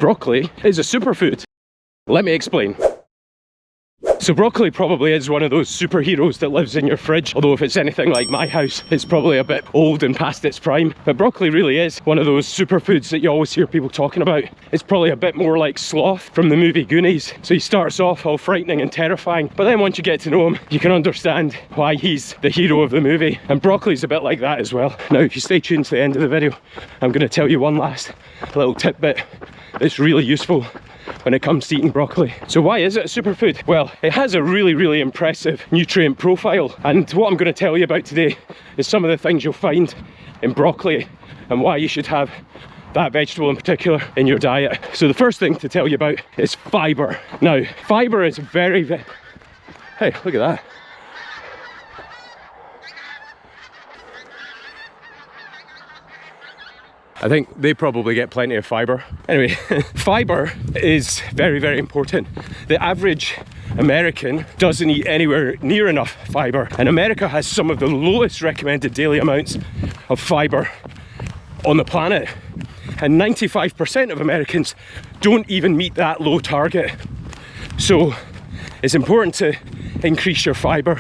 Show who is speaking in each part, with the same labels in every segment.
Speaker 1: Broccoli is a superfood. Let me explain. So broccoli probably is one of those superheroes that lives in your fridge, although if it's anything like my house, it's probably a bit old and past its prime. But broccoli really is one of those superfoods that you always hear people talking about. It's probably a bit more like Sloth from the movie Goonies. So he starts off all frightening and terrifying, but then once you get to know him, you can understand why he's the hero of the movie. And broccoli's a bit like that as well. Now, if you stay tuned to the end of the video, I'm going to tell you one last little tidbit that's really useful when it comes to eating broccoli. So why is it a superfood? Well, it has a really impressive nutrient profile, and what I'm going to tell you about today is some of the things you'll find in broccoli and why you should have that vegetable in particular in your diet. So the first thing to tell you about is fibre. Now, fibre is very hey, look at that. I think they probably get plenty of fibre. Anyway, fibre is very important. The average American doesn't eat anywhere near enough fibre, and America has some of the lowest recommended daily amounts of fibre on the planet. And 95% of Americans don't even meet that low target. So it's important to increase your fibre.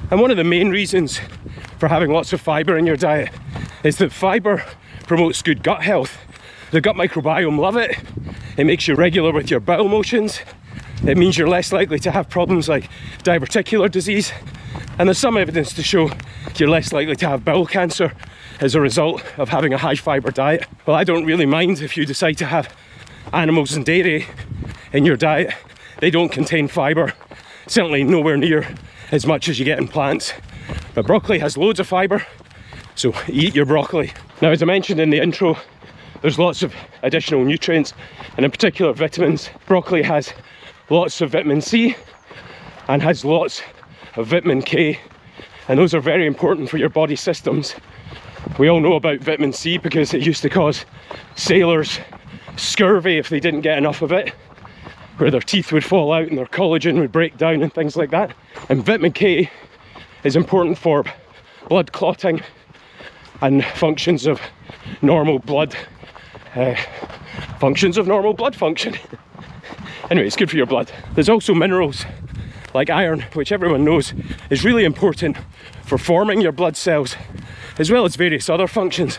Speaker 1: And one of the main reasons for having lots of fibre in your diet is that fibre promotes good gut health. The gut microbiome love it. It makes you regular with your bowel motions. It means you're less likely to have problems like diverticular disease. And there's some evidence to show you're less likely to have bowel cancer as a result of having a high fibre diet. Well, I don't really mind if you decide to have animals and dairy in your diet. They don't contain fibre, certainly nowhere near as much as you get in plants. But broccoli has loads of fibre, so eat your broccoli. Now, as I mentioned in the intro, there's lots of additional nutrients, and in particular vitamins. Broccoli has lots of vitamin C and has lots of vitamin K, and those are very important for your body systems. We all know about vitamin C because it used to cause sailors scurvy if they didn't get enough of it, where their teeth would fall out and their collagen would break down and things like that. And vitamin K is important for blood clotting and functions of normal blood function. Anyway, it's good for your blood. There's also minerals like iron, which everyone knows is really important for forming your blood cells, as well as various other functions.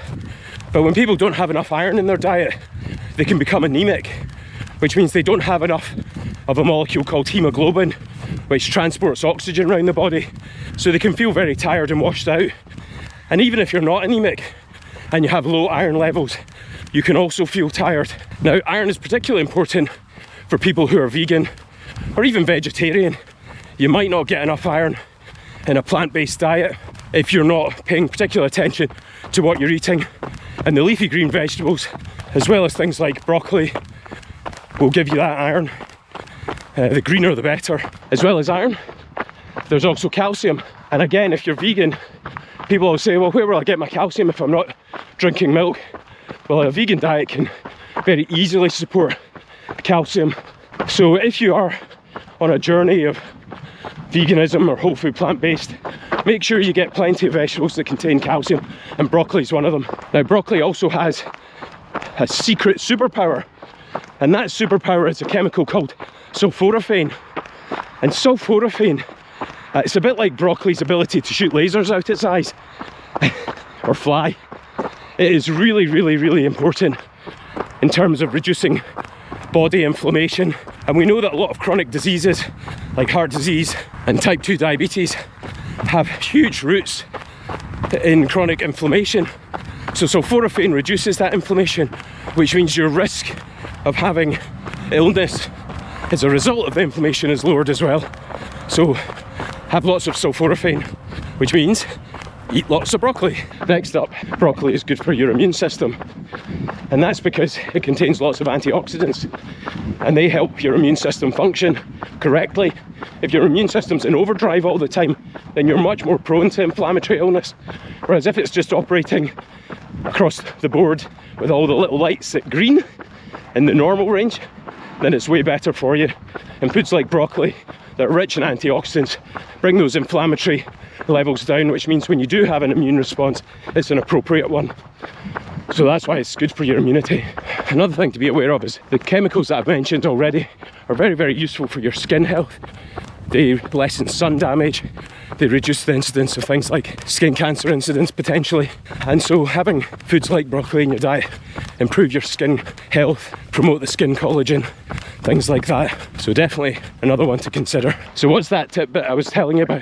Speaker 1: But when people don't have enough iron in their diet, they can become anemic, which means they don't have enough of a molecule called hemoglobin, which transports oxygen around the body, so they can feel very tired and washed out. And even if you're not anemic and you have low iron levels, you can also feel tired. Now, iron is particularly important for people who are vegan or even vegetarian. You might not get enough iron in a plant-based diet if you're not paying particular attention to what you're eating. And the leafy green vegetables, as well as things like broccoli, will give you that iron. The greener the better. As well as iron, there's also calcium. And again, if you're vegan, people will say, well, where will I get my calcium if I'm not drinking milk? Well, a vegan diet can very easily support calcium. So if you are on a journey of veganism or whole food plant-based, make sure you get plenty of vegetables that contain calcium, and broccoli is one of them. Now, broccoli also has a secret superpower, and that superpower is a chemical called sulforaphane. And sulforaphane, it's a bit like broccoli's ability to shoot lasers out its eyes or fly. It is really important in terms of reducing body inflammation. And we know that a lot of chronic diseases like heart disease and type 2 diabetes have huge roots in chronic inflammation. So sulforaphane reduces that inflammation, which means your risk of having illness as a result of the inflammation is lowered as well. So have lots of sulforaphane, which means eat lots of broccoli. Next up, broccoli is good for your immune system, and that's because it contains lots of antioxidants, and they help your immune system function correctly. If your immune system's in overdrive all the time, then you're much more prone to inflammatory illness, whereas if it's just operating across the board with all the little lights at green in the normal range, then it's way better for you. And foods like broccoli that are rich in antioxidants bring those inflammatory levels down, which means when you do have an immune response, it's an appropriate one. So that's why it's good for your immunity. Another thing to be aware of is the chemicals that I've mentioned already are very, very useful for your skin health. They lessen sun damage, they reduce the incidence of things like skin cancer incidents potentially, and so having foods like broccoli in your diet improve your skin health, promote the skin collagen, things like that. So definitely another one to consider. So what's that tidbit I was telling you about?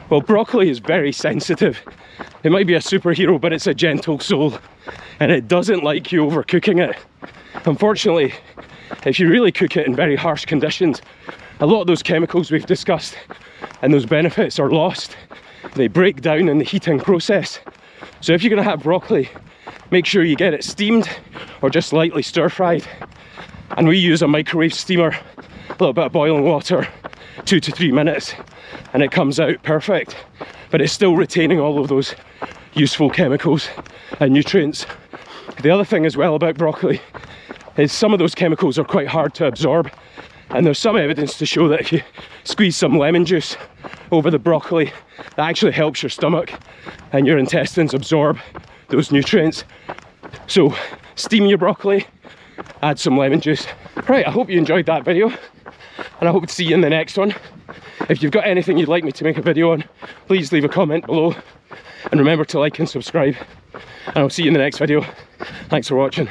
Speaker 1: Well, broccoli is very sensitive. It might be a superhero, but it's a gentle soul, and it doesn't like you overcooking it. Unfortunately, if you really cook it in very harsh conditions, a lot of those chemicals we've discussed and those benefits are lost. They break down in the heating process. So if you're going to have broccoli, make sure you get it steamed or just lightly stir-fried. And we use a microwave steamer, a little bit of boiling water, 2 to 3 minutes, and it comes out perfect. But it's still retaining all of those useful chemicals and nutrients. The other thing as well about broccoli is some of those chemicals are quite hard to absorb. And there's some evidence to show that if you squeeze some lemon juice over the broccoli, that actually helps your stomach and your intestines absorb those nutrients. So steam your broccoli, add some lemon juice. Right, I hope you enjoyed that video, and I hope to see you in the next one. If you've got anything you'd like me to make a video on, please leave a comment below, and remember to like and subscribe, and I'll see you in the next video. Thanks for watching.